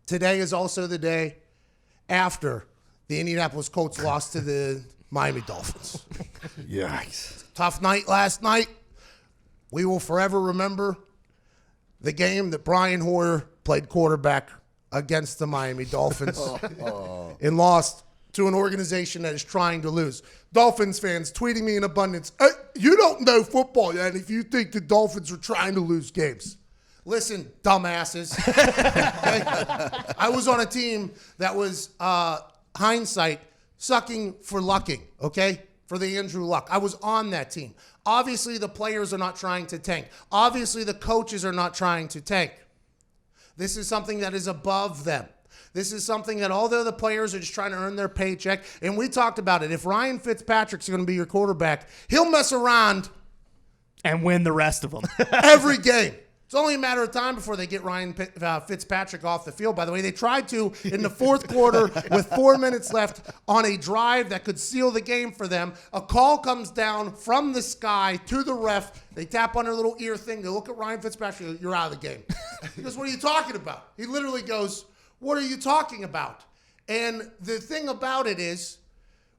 Today is also the day after the Indianapolis Colts lost to the Miami Dolphins. Yikes. Tough night last night. We will forever remember the game that Brian Hoyer played quarterback against the Miami Dolphins and lost to an organization that is trying to lose. Dolphins fans tweeting me in abundance, hey, you don't know football yet if you think the Dolphins are trying to lose games. Listen, dumbasses. I was on a team that was, hindsight, sucking for lucking, okay? For the Andrew Luck. I was on that team. Obviously, the players are not trying to tank. Obviously, the coaches are not trying to tank. This is something that is above them. This is something that although the players are just trying to earn their paycheck, and we talked about it, if Ryan Fitzpatrick's going to be your quarterback, he'll mess around and win the rest of them. every game. It's only a matter of time before they get Ryan Fitzpatrick off the field. By the way, they tried to in the fourth quarter with 4 minutes left on a drive that could seal the game for them. A call comes down from the sky to the ref. They tap on their little ear thing. They look at Ryan Fitzpatrick. You're out of the game. He goes, what are you talking about? He literally goes, what are you talking about? And the thing about it is,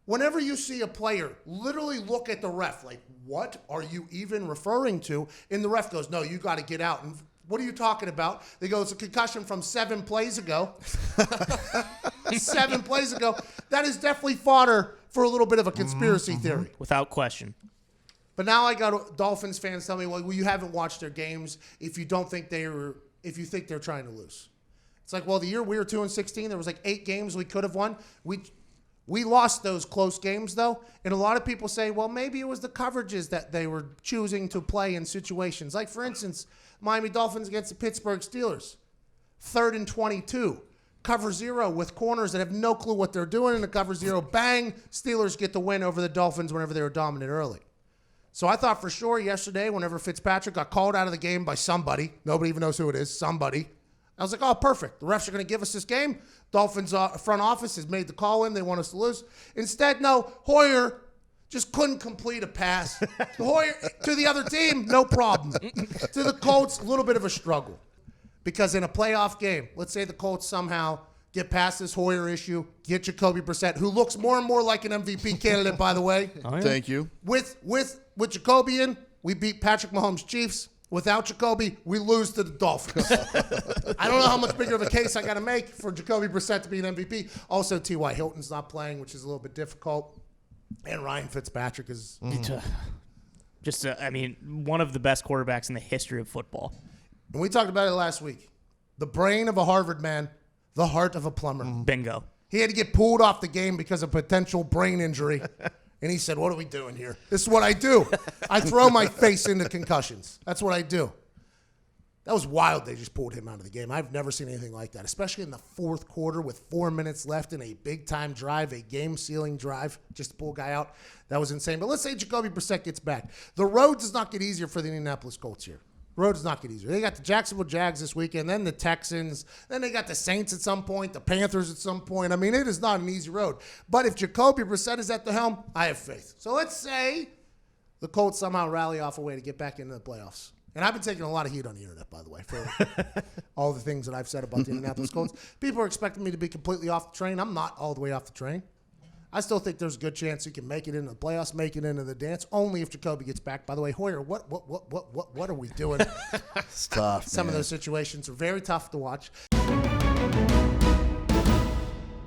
whenever you see a player literally look at the ref, like, what are you even referring to? And the ref goes, no, you got to get out. And what are you talking about? They go, it's a concussion from 7 plays ago. 7 plays ago. That is definitely fodder for a little bit of a conspiracy theory. Without question. But now I got Dolphins fans telling me, well, you haven't watched their games if you think they're trying to lose. It's like, well, the year we were 2-16, there was like 8 games we could have won. We lost those close games, though, and a lot of people say, well, maybe it was the coverages that they were choosing to play in situations. Like, for instance, Miami Dolphins against the Pittsburgh Steelers. 3rd and 22. Cover 0 with corners that have no clue what they're doing in the cover 0. Bang, Steelers get the win over the Dolphins whenever they were dominant early. So I thought for sure yesterday, whenever Fitzpatrick got called out of the game by somebody, nobody even knows who it is, somebody, I was like, oh, perfect. The refs are going to give us this game. Dolphins front office has made the call in. They want us to lose. Instead, no, Hoyer just couldn't complete a pass. Hoyer to the other team, no problem. To the Colts, a little bit of a struggle. Because in a playoff game, let's say the Colts somehow get past this Hoyer issue, get Jacoby Brissett, who looks more and more like an MVP candidate, by the way. Oh, yeah. Thank you. With Jacoby in, we beat Patrick Mahomes' Chiefs. Without Jacoby, we lose to the Dolphins. I don't know how much bigger of a case I got to make for Jacoby Brissett to be an MVP. Also, T.Y. Hilton's not playing, which is a little bit difficult. And Ryan Fitzpatrick is... one of the best quarterbacks in the history of football. And we talked about it last week. The brain of a Harvard man, the heart of a plumber. Bingo. He had to get pulled off the game because of potential brain injury. And he said, what are we doing here? This is what I do. I throw my face into concussions. That's what I do. That was wild. They just pulled him out of the game. I've never seen anything like that, especially in the fourth quarter with 4 minutes left in a big-time drive, a game-sealing drive, just to pull a guy out. That was insane. But let's say Jacoby Brissett gets back. The road does not get easier for the Indianapolis Colts here. Road does not get easier. They got the Jacksonville Jags this weekend, then the Texans, then they got the Saints at some point, the Panthers at some point. I mean, it is not an easy road. But if Jacoby Brissett is at the helm, I have faith. So let's say the Colts somehow rally off a way to get back into the playoffs. And I've been taking a lot of heat on the internet, by the way, for all the things that I've said about the Indianapolis Colts. People are expecting me to be completely off the train. I'm not all the way off the train. I still think there's a good chance he can make it into the playoffs, make it into the dance, only if Jacoby gets back. By the way, Hoyer, what are we doing? It's tough. Some of those situations are very tough to watch.